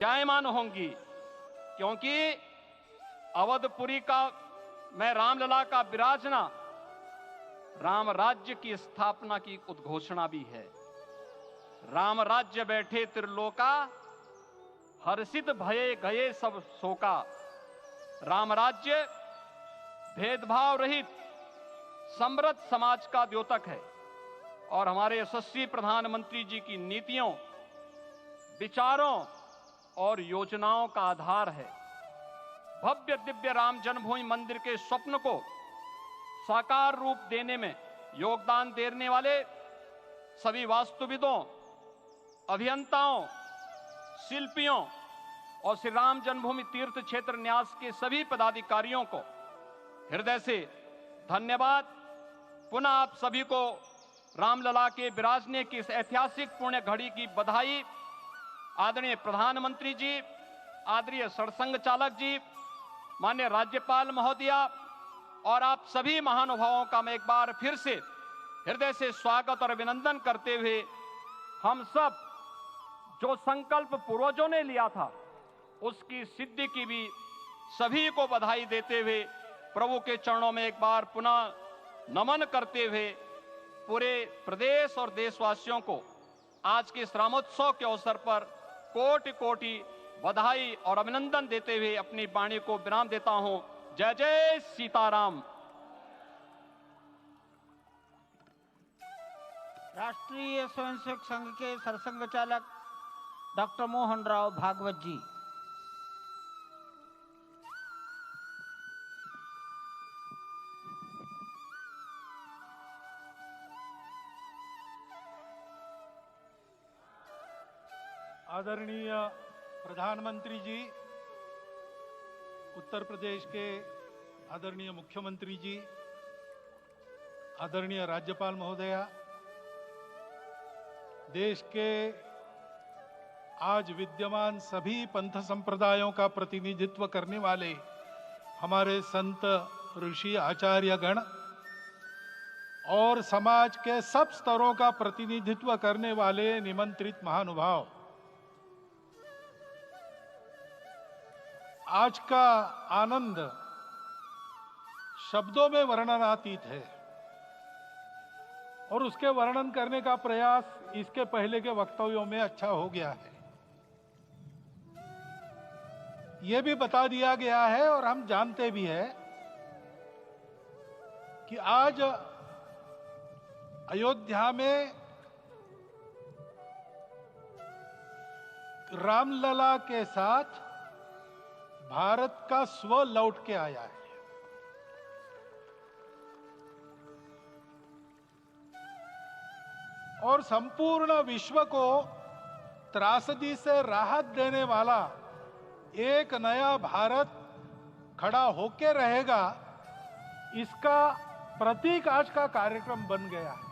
जायमान होंगी, क्योंकि अवधपुरी का मैं रामलला का विराजना राम राज्य की स्थापना की उद्घोषणा भी है। राम राज्य बैठे त्रिलोका, हर्षित भये गए सब शोका। राम राज्य भेदभाव रहित समृद्ध समाज का द्योतक है और हमारे यशस्वी प्रधानमंत्री जी की नीतियों, विचारों और योजनाओं का आधार है। भव्य दिव्य राम जन्मभूमि मंदिर के स्वप्न को साकार रूप देने में योगदान देने वाले सभी वास्तुविदों, अभियंताओं, शिल्पियों और श्री राम जन्मभूमि तीर्थ क्षेत्र न्यास के सभी पदाधिकारियों को हृदय से धन्यवाद। पुनः आप सभी को रामलला के विराजने की इस ऐतिहासिक पुण्य घड़ी की बधाई। आदरणीय प्रधानमंत्री जी, आदरणीय सरसंघ चालक जी, माननीय राज्यपाल महोदया और आप सभी महानुभावों का मैं एक बार फिर से हृदय से स्वागत और अभिनंदन करते हुए हम सब जो संकल्प पूर्वजों ने लिया था उसकी सिद्धि की भी सभी को बधाई देते हुए प्रभु के चरणों में एक बार पुनः नमन करते हुए पूरे प्रदेश और देशवासियों को आज के इस रामोत्सव के अवसर पर कोटि कोटि बधाई और अभिनंदन देते हुए अपनी वाणी को विराम देता हूं। जय जय सीताराम। राष्ट्रीय स्वयंसेवक संघ के सरसंघ चालक डॉक्टर मोहन राव भागवत जी। आदरणीय प्रधानमंत्री जी, उत्तर प्रदेश के आदरणीय मुख्यमंत्री जी, आदरणीय राज्यपाल महोदया, देश के आज विद्यमान सभी पंथ संप्रदायों का प्रतिनिधित्व करने वाले हमारे संत, ऋषि, आचार्य गण और समाज के सब स्तरों का प्रतिनिधित्व करने वाले निमंत्रित महानुभाव, आज का आनंद शब्दों में वर्णनातीत है और उसके वर्णन करने का प्रयास इसके पहले के वक्तव्यों में अच्छा हो गया है। यह भी बता दिया गया है और हम जानते भी हैं कि आज अयोध्या में रामलला के साथ भारत का स्व लौट के आया है। और संपूर्ण विश्व को त्रासदी से राहत देने वाला एक नया भारत खड़ा होके रहेगा, इसका प्रतीक आज का कार्यक्रम बन गया है।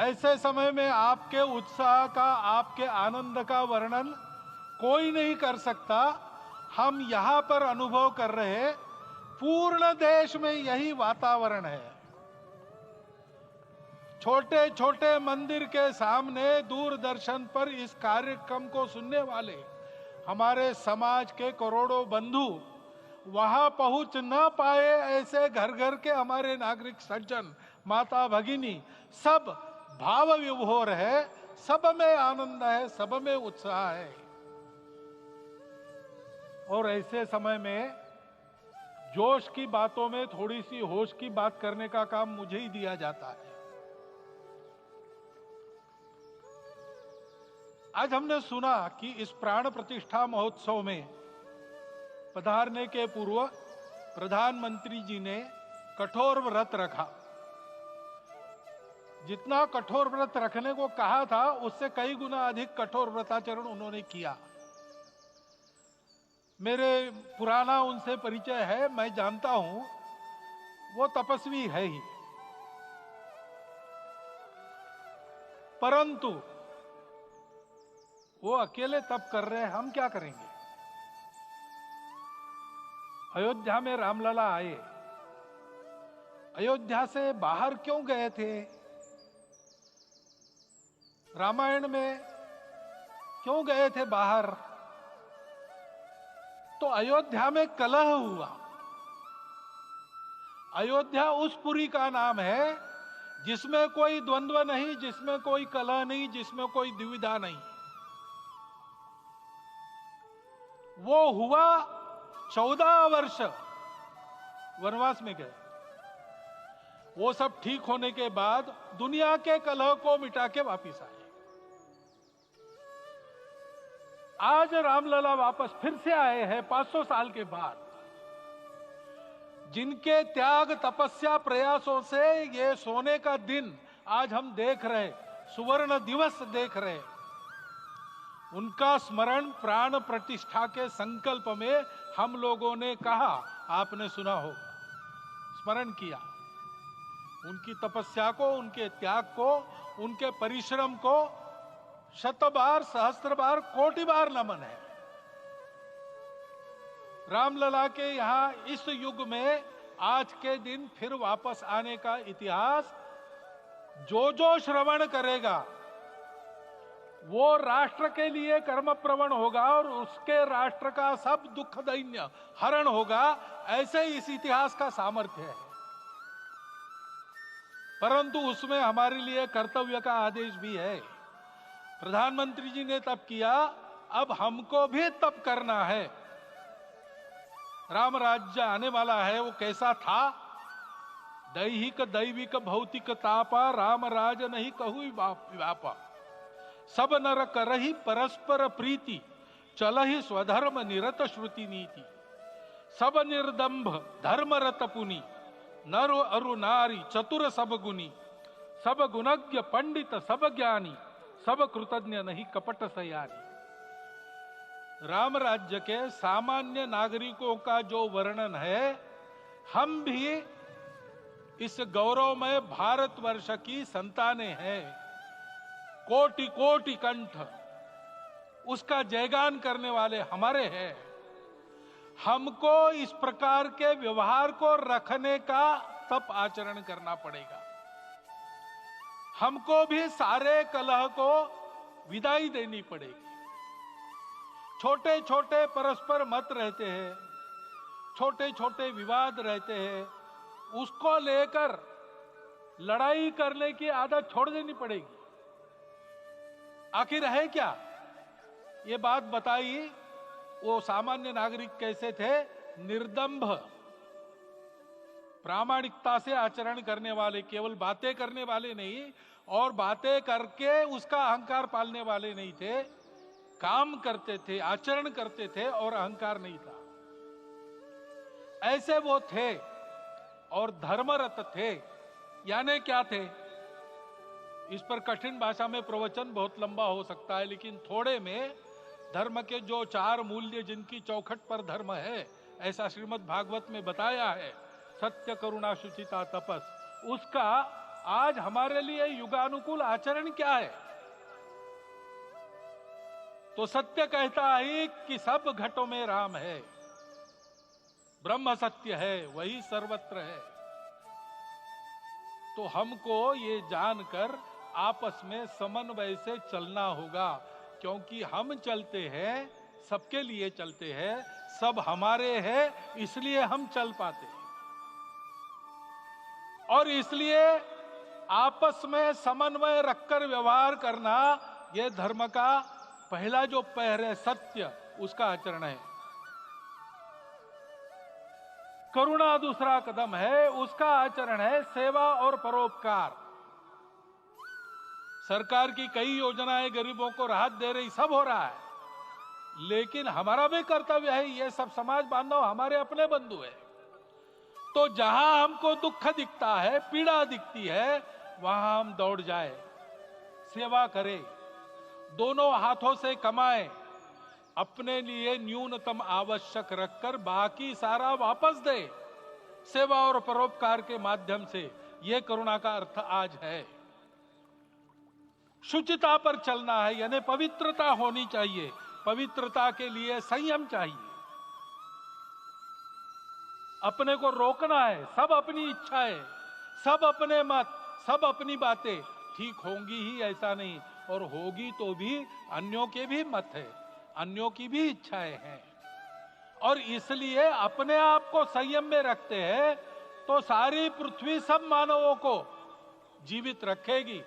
ऐसे समय में आपके उत्साह का, आपके आनंद का वर्णन कोई नहीं कर सकता। हम यहां पर अनुभव कर रहे, पूर्ण देश में यही वातावरण है। छोटे छोटे मंदिर के सामने दूरदर्शन पर इस कार्यक्रम को सुनने वाले हमारे समाज के करोड़ों बंधु, वहां पहुंच न पाए ऐसे घर घर के हमारे नागरिक सज्जन, माता भगिनी, सब भाव विभोर है, सब में आनंद है, सब में उत्साह है। और ऐसे समय में जोश की बातों में थोड़ी सी होश की बात करने का काम मुझे ही दिया जाता है। आज हमने सुना कि इस प्राण प्रतिष्ठा महोत्सव में पधारने के पूर्व प्रधानमंत्री जी ने कठोर व्रत रखा। जितना कठोर व्रत रखने को कहा था उससे कई गुना अधिक कठोर व्रताचरण उन्होंने किया। मेरे पुराना उनसे परिचय है, मैं जानता हूं वो तपस्वी है ही, परंतु वो अकेले तप कर रहे हैं, हम क्या करेंगे। अयोध्या में रामलला आए, अयोध्या से बाहर क्यों गए थे? रामायण में क्यों गए थे बाहर? तो अयोध्या में कलह हुआ। अयोध्या उस पुरी का नाम है जिसमें कोई द्वंद्व नहीं, जिसमें कोई कलह नहीं, जिसमें कोई दुविधा नहीं। वो हुआ 14 वर्ष वनवास में गए। वो सब ठीक होने के बाद दुनिया के कलह को मिटा के वापिस आए। आज रामलला वापस फिर से आए हैं 500 साल के बाद। जिनके त्याग, तपस्या, प्रयासों से ये सोने का दिन आज हम देख रहे, सुवर्ण दिवस देख रहे, उनका स्मरण प्राण प्रतिष्ठा के संकल्प में हम लोगों ने कहा, आपने सुना होगा, स्मरण किया। उनकी तपस्या को, उनके त्याग को, उनके परिश्रम को 100 बार, सहस्त्र बार, कोटि बार नमन है। रामलला के यहां इस युग में आज के दिन फिर वापस आने का इतिहास जो जो श्रवण करेगा वो राष्ट्र के लिए कर्म प्रवण होगा और उसके राष्ट्र का सब दुख दैन्य हरण होगा। ऐसे इस इतिहास का सामर्थ्य है। परंतु उसमें हमारे लिए कर्तव्य का आदेश भी है। प्रधानमंत्री जी ने तप किया, अब हमको भी तप करना है। राम राज्य आने वाला है, वो कैसा था? दैहिक दैविक भौतिक तापा, राम राज नहीं कहु व्यापा। सब नर करहि परस्पर प्रीति, चलहि स्वधर्म निरत श्रुति नीति। सब निर्दंभ धर्म रत पुनि, नर अरु नारी चतुर सब गुनी। सब गुणज्ञ पंडित सब ज्ञानी, सब कृतज्ञ नहीं कपट सयानी। राम राज्य के सामान्य नागरिकों का जो वर्णन है, हम भी इस गौरवमय भारतवर्ष की संतानें हैं। कोटि कोटि कंठ उसका जयगान करने वाले हमारे हैं। हमको इस प्रकार के व्यवहार को रखने का तप आचरण करना पड़ेगा। हमको भी सारे कलह को विदाई देनी पड़ेगी। छोटे छोटे परस्पर मत रहते हैं, छोटे छोटे विवाद रहते हैं, उसको लेकर लड़ाई करने की आदत छोड़ देनी पड़ेगी। आखिर है क्या? ये बात बताई, वो सामान्य नागरिक कैसे थे? निर्दंभ, प्रामाणिकता से आचरण करने वाले, केवल बातें करने वाले नहीं और बातें करके उसका अहंकार पालने वाले नहीं थे। काम करते थे, आचरण करते थे और अहंकार नहीं था। ऐसे वो थे और धर्मरत थे। यानी क्या थे? इस पर कठिन भाषा में प्रवचन बहुत लंबा हो सकता है, लेकिन थोड़े में धर्म के जो 4 मूल्य जिनकी चौखट पर धर्म है, ऐसा श्रीमद् भागवत में बताया है, सत्य, करुणा, शुचिता, तपस, उसका आज हमारे लिए युगानुकूल आचरण क्या है? तो सत्य कहता है कि सब घटों में राम है, ब्रह्म सत्य है, वही सर्वत्र है। तो हमको ये जानकर आपस में समन्वय से चलना होगा, क्योंकि हम चलते हैं, सबके लिए चलते हैं, सब हमारे हैं, इसलिए हम चल पाते हैं। और इसलिए आपस में समन्वय रखकर व्यवहार करना, यह धर्म का पहला जो पैर है, सत्य, उसका आचरण है। करुणा दूसरा कदम है, उसका आचरण है सेवा और परोपकार। सरकार की कई योजनाएं गरीबों को राहत दे रही, सब हो रहा है, लेकिन हमारा भी कर्तव्य है, ये सब समाज बांधव हमारे अपने बंधु है। तो जहां हमको दुख दिखता है, पीड़ा दिखती है, वहां हम दौड़ जाए, सेवा करें, दोनों हाथों से कमाएं, अपने लिए न्यूनतम आवश्यक रखकर बाकी सारा वापस दे, सेवा और परोपकार के माध्यम से। यह करुणा का अर्थ आज है। शुचिता पर चलना है, यानी पवित्रता होनी चाहिए। पवित्रता के लिए संयम चाहिए, अपने को रोकना है। सब अपनी इच्छाएं, सब अपने मत, सब अपनी बातें ठीक होंगी ही ऐसा नहीं, और होगी तो भी अन्यों के भी मत है, अन्यों की भी इच्छाएं हैं। और इसलिए अपने आप को संयम में रखते हैं तो सारी पृथ्वी सब मानवों को जीवित रखेगी।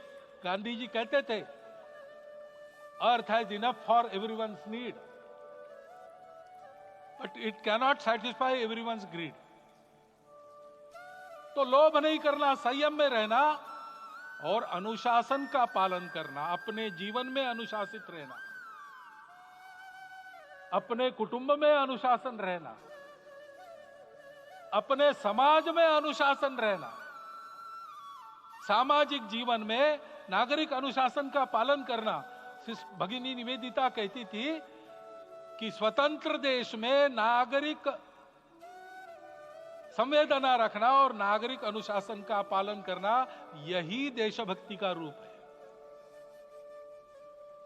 गांधी जी कहते थे, earth has enough for everyone's need but it cannot satisfy everyone's greed. तो लोभ नहीं करना, संयम में रहना और अनुशासन का पालन करना, अपने जीवन में अनुशासित रहना, अपने कुटुंब में अनुशासन रहना, अपने समाज में अनुशासन रहना, सामाजिक जीवन में नागरिक अनुशासन का पालन करना। भगिनी निवेदिता कहती थी कि स्वतंत्र देश में नागरिक संवेदना रखना और नागरिक अनुशासन का पालन करना, यही देशभक्ति का रूप है।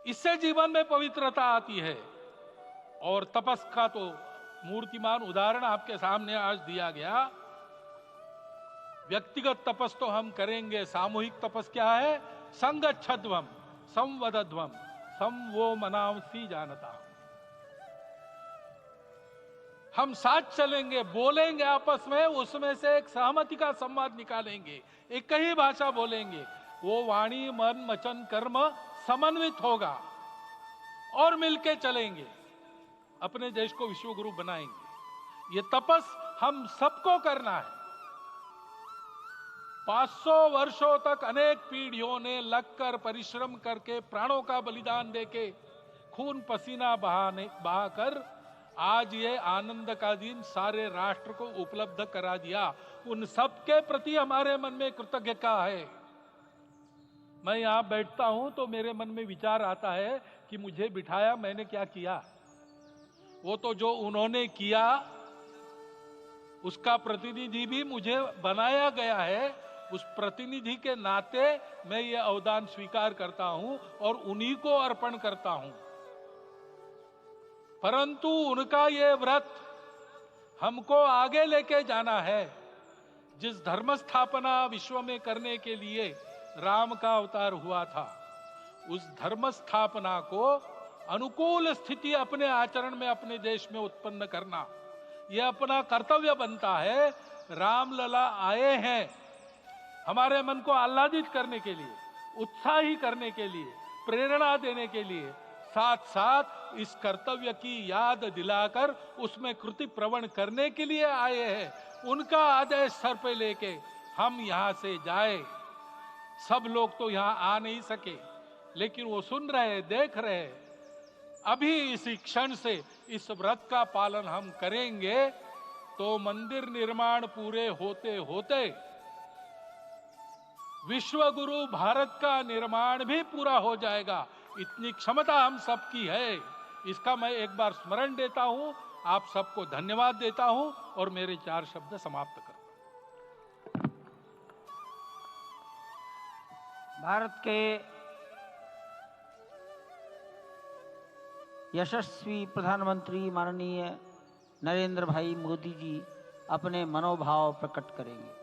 इससे जीवन में पवित्रता आती है। और तपस का तो मूर्तिमान उदाहरण आपके सामने आज दिया गया। व्यक्तिगत तपस तो हम करेंगे, सामूहिक तपस क्या है? संगच्छध्वम संवदध्वम संवो मनांसी जानता। हम साथ चलेंगे, बोलेंगे आपस में, उसमें से एक सहमति का संवाद निकालेंगे, एक ही भाषा बोलेंगे, वो वाणी मन वचन कर्म समन्वित होगा और मिलके चलेंगे, अपने देश को विश्वगुरु बनाएंगे। ये तपस हम सबको करना है। 500 वर्षों तक अनेक पीढ़ियों ने लगकर परिश्रम करके प्राणों का बलिदान देके खून पसीना बहाकर आज ये आनंद का दिन सारे राष्ट्र को उपलब्ध करा दिया। उन सब के प्रति हमारे मन में कृतज्ञता है। मैं यहां बैठता हूं तो मेरे मन में विचार आता है कि मुझे बिठाया, मैंने क्या किया? वो तो जो उन्होंने किया उसका प्रतिनिधि भी मुझे बनाया गया है। उस प्रतिनिधि के नाते मैं ये अवदान स्वीकार करता हूं और उन्हीं को अर्पण करता हूं। परंतु उनका ये व्रत हमको आगे लेके जाना है। जिस धर्म स्थापना विश्व में करने के लिए राम का अवतार हुआ था, उस धर्म स्थापना को अनुकूल स्थिति अपने आचरण में अपने देश में उत्पन्न करना, यह अपना कर्तव्य बनता है। रामलला आए हैं हमारे मन को आह्लादित करने के लिए, उत्साही करने के लिए, प्रेरणा देने के लिए, साथ साथ इस कर्तव्य की याद दिलाकर उसमें कृति प्रवण करने के लिए आए हैं। उनका आदेश सर पे लेके हम यहां से जाए। सब लोग तो यहां आ नहीं सके, लेकिन वो सुन रहे, देख रहे। अभी इसी क्षण से इस व्रत का पालन हम करेंगे तो मंदिर निर्माण पूरे होते होते विश्वगुरु भारत का निर्माण भी पूरा हो जाएगा। इतनी क्षमता हम सबकी है। इसका मैं एक बार स्मरण देता हूं, आप सबको धन्यवाद देता हूं और मेरे 4 शब्द समाप्त करता हूं। भारत के यशस्वी प्रधानमंत्री माननीय नरेंद्र भाई मोदी जी अपने मनोभाव प्रकट करेंगे।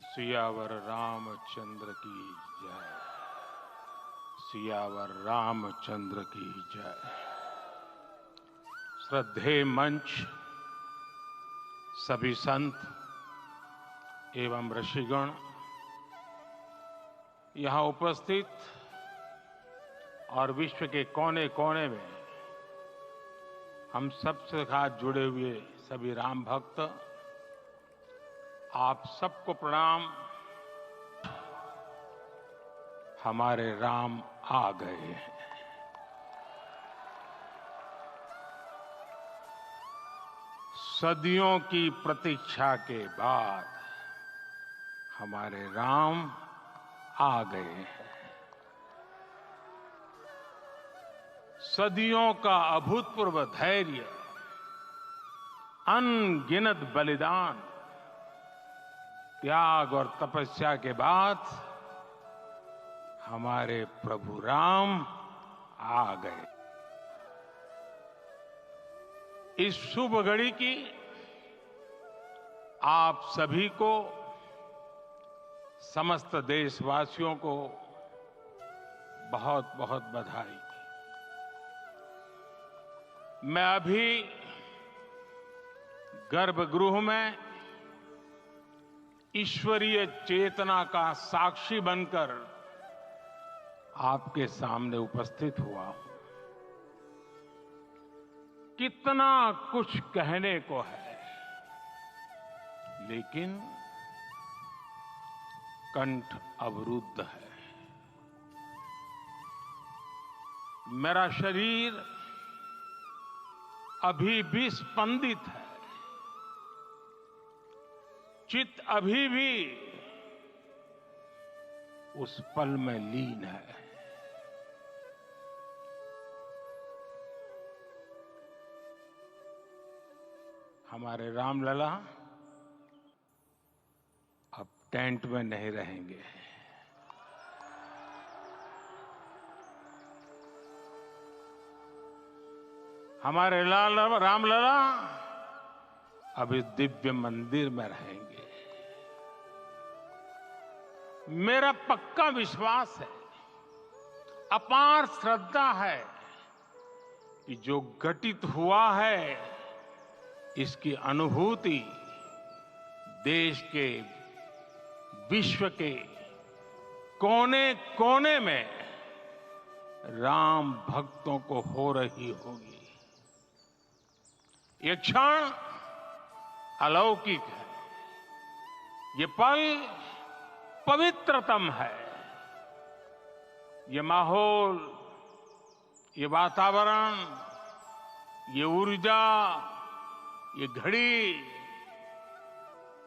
सियावर रामचंद्र की जय। सियावर रामचंद्र की जय। श्रद्धेय मंच, सभी संत एवं ऋषिगण, यहाँ उपस्थित और विश्व के कोने कोने में हम सबसे साथ जुड़े हुए सभी राम भक्त, आप सबको प्रणाम। हमारे राम आ गए हैं। सदियों की प्रतीक्षा के बाद हमारे राम आ गए हैं। सदियों का अभूतपूर्व धैर्य, अनगिनत बलिदान, त्याग और तपस्या के बाद हमारे प्रभु राम आ गए। इस शुभ घड़ी की आप सभी को, समस्त देशवासियों को बहुत बहुत बधाई। मैं अभी गर्भगृह में ईश्वरीय चेतना का साक्षी बनकर आपके सामने उपस्थित हुआ हूं। कितना कुछ कहने को है, लेकिन कंठ अवरुद्ध है। मेरा शरीर अभी भी स्पंदित है, चित्त अभी भी उस पल में लीन है। हमारे रामलला अब टेंट में नहीं रहेंगे। हमारे रामलला अब इस दिव्य मंदिर में रहेंगे। मेरा पक्का विश्वास है, अपार श्रद्धा है कि जो घटित हुआ है, इसकी अनुभूति देश के, विश्व के कोने कोने में राम भक्तों को हो रही होगी। ये क्षण अलौकिक है, ये पल पवित्रतम है। ये माहौल, ये वातावरण, ये ऊर्जा, ये घड़ी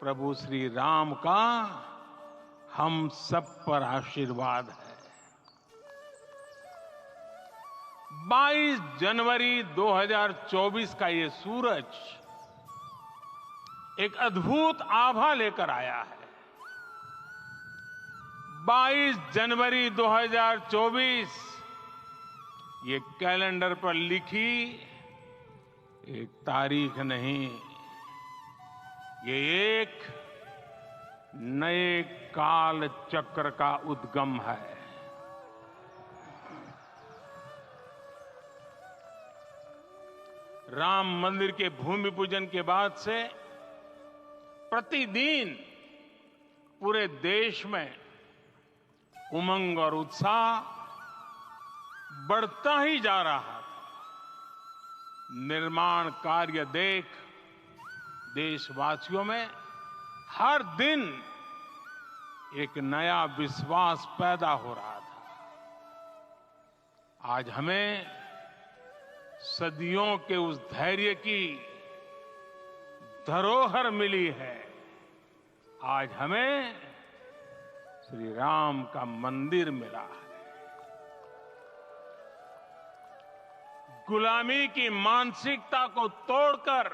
प्रभु श्री राम का हम सब पर आशीर्वाद है। 22 जनवरी 2024 का ये सूरज एक अद्भुत आभा लेकर आया है। 22 जनवरी 2024 ये कैलेंडर पर लिखी एक तारीख नहीं, ये एक नए काल चक्र का उद्गम है। राम मंदिर के भूमि पूजन के बाद से प्रतिदिन पूरे देश में उमंग और उत्साह बढ़ता ही जा रहा था। निर्माण कार्य देख देशवासियों में हर दिन एक नया विश्वास पैदा हो रहा था। आज हमें सदियों के उस धैर्य की धरोहर मिली है। आज हमें श्री राम का मंदिर मिला है। गुलामी की मानसिकता को तोड़कर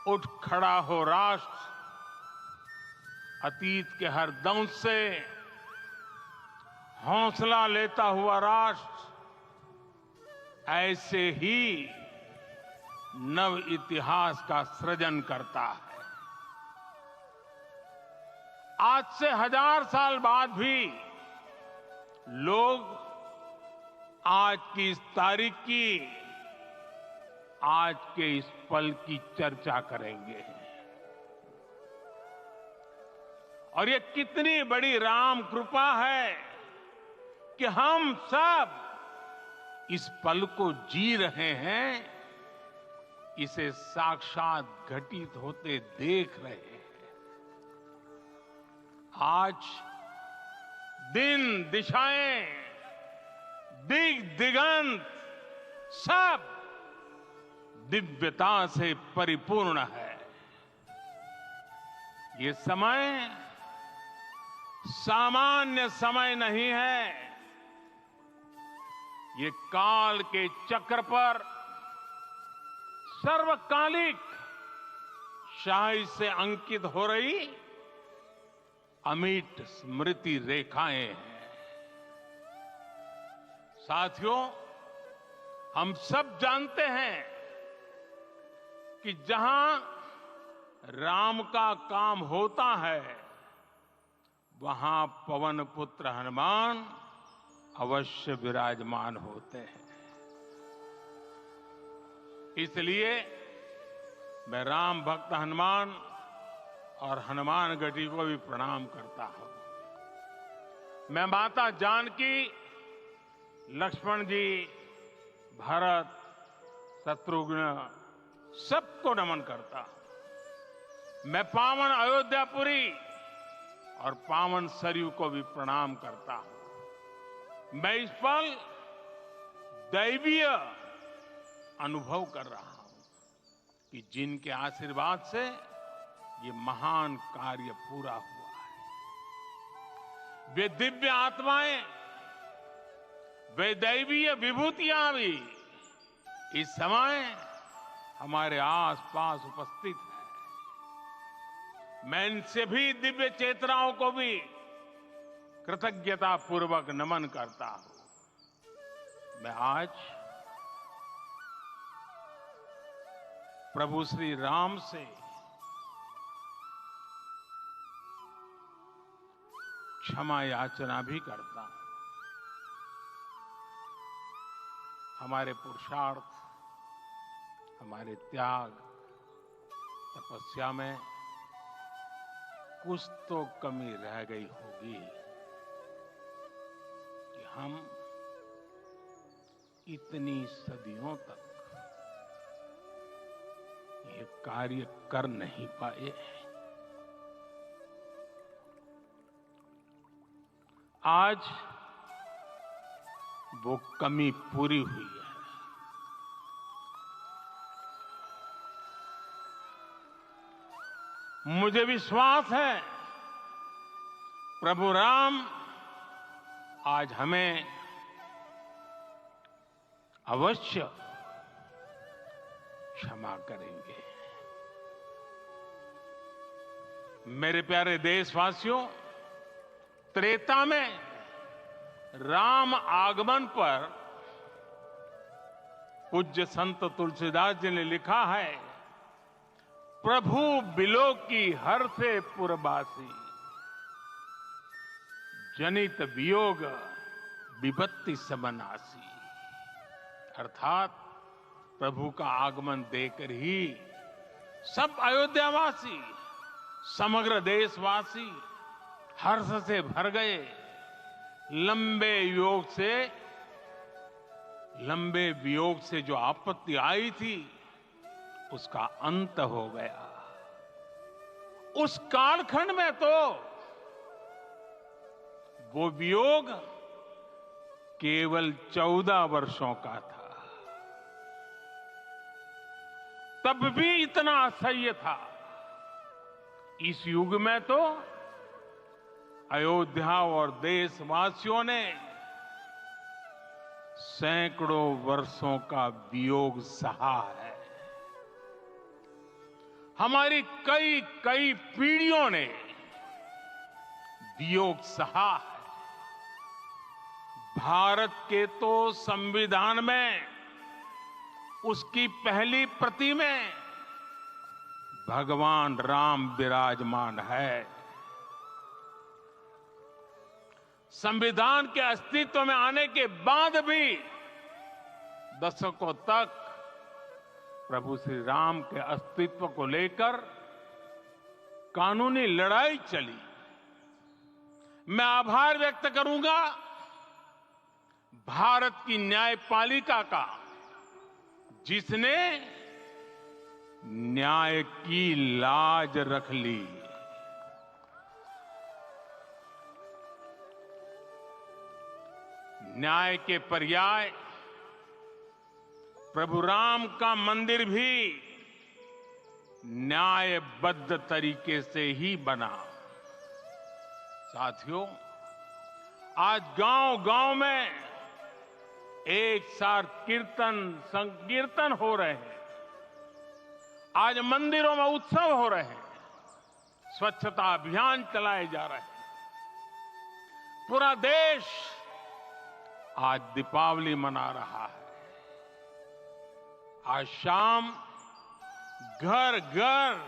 उठ खड़ा हो राष्ट्र, अतीत के हर दंश से हौसला लेता हुआ राष्ट्र ऐसे ही नव इतिहास का सृजन करता है। आज से 1000 साल बाद भी लोग आज की इस तारीख की, आज के इस पल की चर्चा करेंगे। और ये कितनी बड़ी राम कृपा है कि हम सब इस पल को जी रहे हैं, इसे साक्षात घटित होते देख रहे हैं। आज दिन, दिशाएं, दिगंत सब दिव्यता से परिपूर्ण है। ये समय सामान्य समय नहीं है। ये काल के चक्र पर सर्वकालिक शाही से अंकित हो रही अमिट स्मृति रेखाएं हैं। साथियों, हम सब जानते हैं कि जहां राम का काम होता है, वहां पवन पुत्र हनुमान अवश्य विराजमान होते हैं। इसलिए मैं राम भक्त हनुमान और हनुमान गढ़ी को भी प्रणाम करता हूं। मैं माता जानकी, लक्ष्मण जी, भरत, शत्रुघ्न सबको नमन करता हूं। मैं पावन अयोध्यापुरी और पावन सरयू को भी प्रणाम करता हूं। मैं इस पल दैवीय अनुभव कर रहा हूं कि जिनके आशीर्वाद से ये महान कार्य पूरा हुआ है। वे दिव्य आत्माएं, वे दैवीय विभूतियां भी इस समय हमारे आसपास उपस्थित हैं। मैं इन सभी दिव्य चेतनाओं को भी कृतज्ञता पूर्वक नमन करता हूं। मैं आज प्रभु श्री राम से क्षमा याचना भी करता हूं। हमारे पुरुषार्थ, हमारे त्याग, तपस्या में कुछ तो कमी रह गई होगी कि हम इतनी सदियों तक ये कार्य कर नहीं पाए। आज वो कमी पूरी हुई है। मुझे विश्वास है प्रभु राम आज हमें अवश्य क्षमा करेंगे। मेरे प्यारे देशवासियों, त्रेता में राम आगमन पर पूज्य संत तुलसीदास जी ने लिखा है, प्रभु बिलोकी हर से पुरबासी, जनित वियोग विपत्ति समनासी। अर्थात प्रभु का आगमन देकर ही सब अयोध्यावासी, समग्र देशवासी हर्ष से भर गए। लंबे वियोग से जो आपत्ति आई थी उसका अंत हो गया। उस कालखंड में तो वो वियोग केवल 14 वर्षों का था, तब भी इतना असह्य था। इस युग में तो अयोध्या और देशवासियों ने सैकड़ों वर्षों का वियोग सहा है। हमारी कई कई पीढ़ियों ने वियोग सहा है। भारत के तो संविधान में उसकी पहली प्रति में भगवान राम विराजमान है। संविधान के अस्तित्व में आने के बाद भी दशकों तक प्रभु श्री राम के अस्तित्व को लेकर कानूनी लड़ाई चली। मैं आभार व्यक्त करूंगा भारत की न्यायपालिका का, जिसने न्याय की लाज रख ली। न्याय के पर्याय प्रभु राम का मंदिर भी न्यायबद्ध तरीके से ही बना। साथियों, आज गांव-गांव में एक साथ कीर्तन संकीर्तन हो रहे हैं। आज मंदिरों में उत्सव हो रहे हैं, स्वच्छता अभियान चलाए जा रहे हैं। पूरा देश आज दीपावली मना रहा है। आज शाम घर घर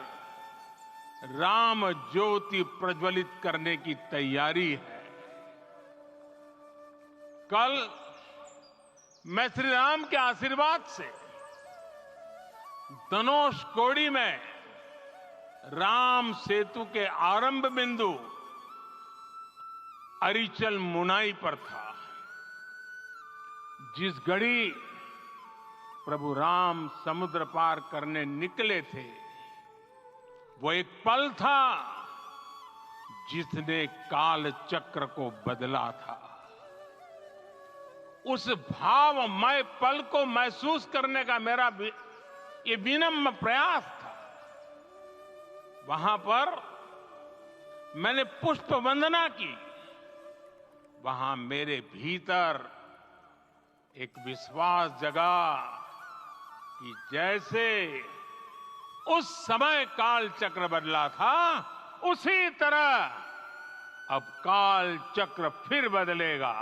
राम ज्योति प्रज्वलित करने की तैयारी है। कल मैं श्री राम के आशीर्वाद से धनुषकोडी में राम सेतु के आरंभ बिंदु अरिचल मुनाई पर था। जिस घड़ी प्रभु राम समुद्र पार करने निकले थे, वो एक पल था जिसने काल चक्र को बदला था। उस भावमय पल को महसूस करने का मेरा ये विनम्र प्रयास था। वहां पर मैंने पुष्प वंदना की। वहां मेरे भीतर एक विश्वास जगा कि जैसे उस समय काल चक्र बदला था, उसी तरह अब काल चक्र फिर बदलेगा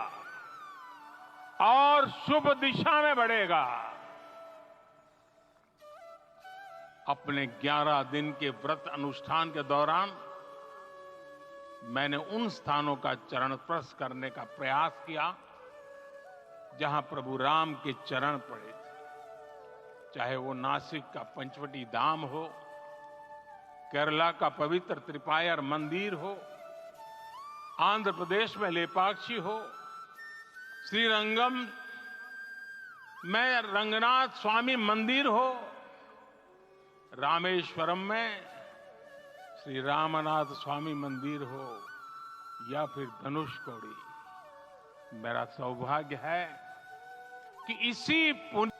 और शुभ दिशा में बढ़ेगा। अपने 11 दिन के व्रत अनुष्ठान के दौरान मैंने उन स्थानों का चरण स्पर्श करने का प्रयास किया जहां प्रभु राम के चरण पड़े थे। चाहे वो नासिक का पंचवटी धाम हो, केरला का पवित्र त्रिपायर मंदिर हो, आंध्र प्रदेश में लेपाक्षी हो, श्रीरंगम में रंगनाथ स्वामी मंदिर हो, रामेश्वरम में श्री रामनाथ स्वामी मंदिर हो या फिर धनुषकोडी, मेरा सौभाग्य है कि इसी पुण्य